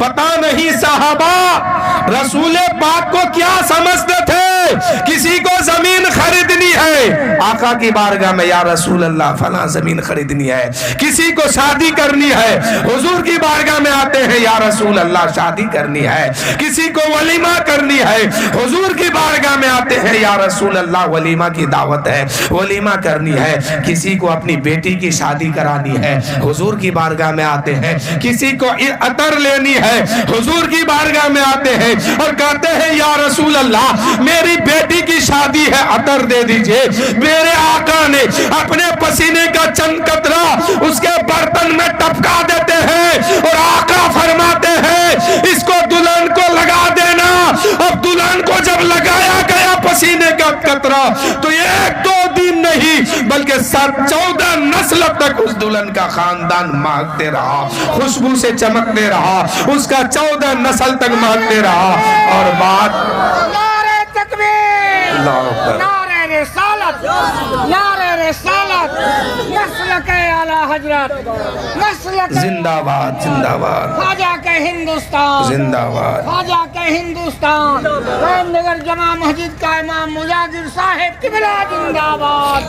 پتہ نہیں صحابہ رسول پاک کو کیا سمجھتے تھے. کسی کو زمین خریدنی ہے، آقا کی بارگاہ میں یا رسول اللہ فلاں زمین خریدنی ہے. کسی کو شادی کرنی ہے، حضور کی بارگاہ میں آتے ہیں یا رسول اللہ شادی کرنی ہے. کسی کو ولیمہ کرنی ہے، حضور کی بارگاہ میں آتے ہیں یا رسول اللہ ولیمہ کی دعوت ہے، ولیمہ کرنی ہے. کسی کو اپنی بیٹی کی شادی کرانی ہے، حضور کی بارگاہ میں آتے ہیں. کسی کو عطر لینی ہے، حضور کی بارگاہ میں آتے ہیں اور کہتے ہیں یا رسول اللہ میری بیٹی کی شادی ہے، عطر دے دیجئے. میرے آقا نے اپنے پسینے کا چند قطرہ اس کے برتن میں ٹپکا دیتے ہیں اور آقا فرماتے ہیں اس کو دلہن کو لگا دینا. اب دلہن کو جب لگایا گیا پسینے کا قطرہ تو ایک دو دن نہیں بلکہ 14 نسل تک اس دلہن کا خاندان مہکتے رہا، خوشبو سے چمکتے رہا، اس کا 14 نسل تک مہکتے رہا. اور بات نعرہ تکبیر، اللہ اکبر، نعرہ رسالت، نعرہ رسالت، مسلک اعلی حضرت، مسلک زندہ باد زندہ باد خواجہ کے ہندوستان، زندہ باد. خواجہ کے ہندوستان. قائم نگر جمع مسجد کا امام مجاہد صاحب قبلہ زندہ باد.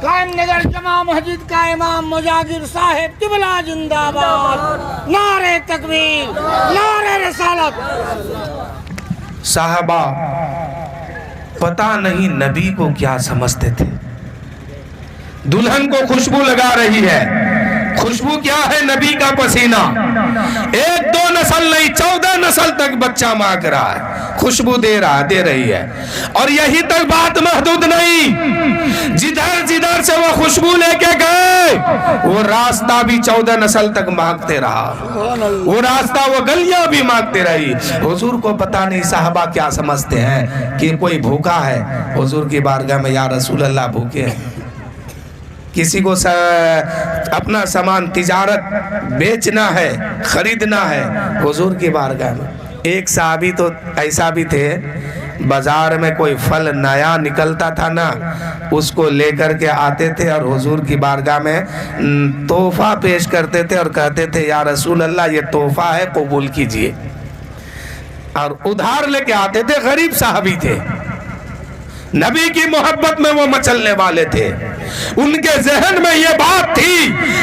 قائم نگر جمع مسجد کا امام مجاہد صاحب قبلہ زندہ باد. نعرہ تکبیر، نعرہ رسالت. صحابہ پتہ نہیں نبی کو کیا سمجھتے تھے. دلہن کو خوشبو لگا رہی ہے، خوشبو کیا ہے؟ نبی کا پسینہ. ایک دو نسل نہیں 14 نسل تک بچہ مانگ رہا ہے، خوشبو دے رہی ہے. اور یہی تک بات محدود نہیں، جدھر جدھر سے وہ خوشبو لے کے گئے وہ راستہ بھی 14 نسل تک مانگتے رہا، وہ راستہ وہ گلیاں بھی مانگتے رہی. حضور کو پتہ نہیں صحابہ کیا سمجھتے ہیں کہ کوئی بھوکا ہے، حضور کی بارگاہ میں یا رسول اللہ بھوکے ہیں. کسی کو اپنا سامان تجارت بیچنا ہے، خریدنا ہے، حضور کی بارگاہ میں. ایک صحابی تو ایسا بھی تھے، بازار میں کوئی پھل نیا نکلتا تھا نا، اس کو لے کر کے آتے تھے اور حضور کی بارگاہ میں تحفہ پیش کرتے تھے اور کہتے تھے یا رسول اللہ یہ تحفہ ہے قبول کیجئے. اور ادھار لے کے آتے تھے. غریب صحابی تھے، نبی کی محبت میں وہ مچلنے والے تھے. ان کے ذہن میں یہ بات تھی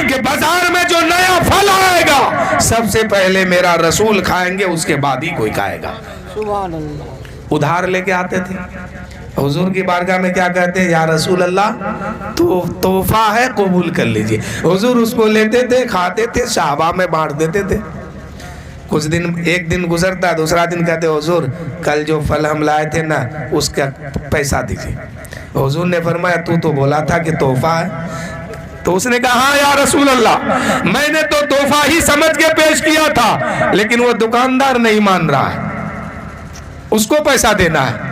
کہ بازار میں جو نیا پھل آئے گا سب سے پہلے میرا رسول کھائیں گے، اس کے بعد ہی کوئی کھائے گا. سبحان اللہ. ادھار لے کے آتے تھے. حضور کی بارگاہ میں کیا کہتے ہیں یا رسول اللہ تو تحفہ ہے قبول کر لیجئے. حضور اس کو لیتے تھے، کھاتے تھے، صحابہ میں بانٹ دیتے تھے. کچھ دن، ایک دن گزرتا، دوسرا دن کہتے حضور کل جو پھل ہم لائے تھے نا اس کا پیسہ دیجئے. حضور نے فرمایا تو بولا تھا کہ تحفہ ہے. تو اس نے کہا ہاں یا رسول اللہ میں نے تو تحفہ ہی سمجھ کے پیش کیا تھا، لیکن وہ دکاندار نہیں مان رہا ہے، اس کو پیسہ دینا ہے.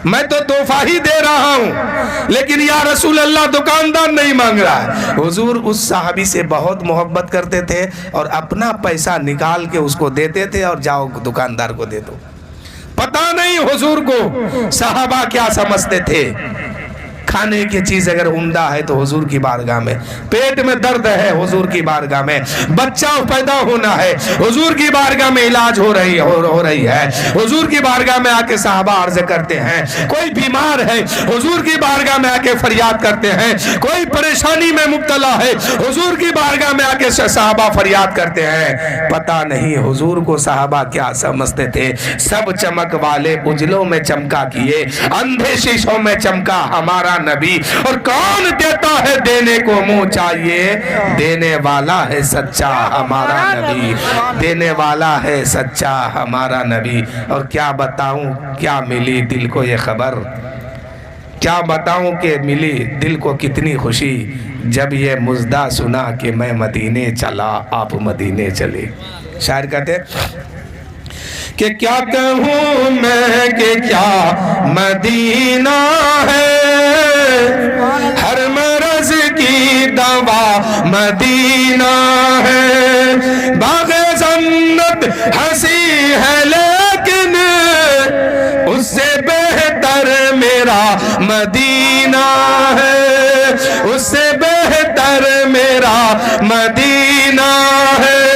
میں تو تحفہ ہی دے رہا ہوں لیکن یا رسول اللہ دکاندار نہیں مانگ رہا ہے. حضور اس صحابی سے بہت محبت کرتے تھے اور اپنا پیسہ نکال کے اس کو دیتے تھے اور جاؤ دکاندار کو دے دو. پتہ نہیں حضور کو صحابہ کیا سمجھتے تھے. کھانے کی چیز اگر عمدہ ہے تو حضور کی بارگاہ میں، پیٹ میں درد ہے حضور کی بارگاہ میں، بچہ پیدا ہونا ہے حضور کی بارگاہ میں، علاج ہو رہی ہے حضور کی بارگاہ میں آ کے صحابہ عرض کرتے ہیں. کوئی بیمار ہے حضور کی بارگاہ میں آ کے فریاد کرتے ہیں، کوئی پریشانی میں مبتلا ہے حضور کی بارگاہ میں آ کے صحابہ فریاد کرتے ہیں. پتہ نہیں حضور کو صحابہ کیا سمجھتے تھے. سب چمک والے اجلوں میں چمکا کیے، اندھے شیشوں میں چمکا ہمارا نبی. اور کون دیتا ہے دینے کو منہ چاہیے، دینے والا ہے سچا ہمارا نبی، دینے والا ہے سچا ہمارا نبی. اور کیا بتاؤں کیا ملی دل کو یہ خبر، کیا بتاؤں کہ ملی دل کو کتنی خوشی جب یہ مژدہ سنا کہ میں مدینے چلا آپ مدینے چلے. شاعر کہتے کہ کیا کہوں میں کہ کیا مدینہ ہے، ہر مرض کی دوا مدینہ ہے. باغ جنت ہنسی ہے لیکن اس سے بہتر میرا مدینہ ہے، اس سے بہتر میرا مدینہ ہے.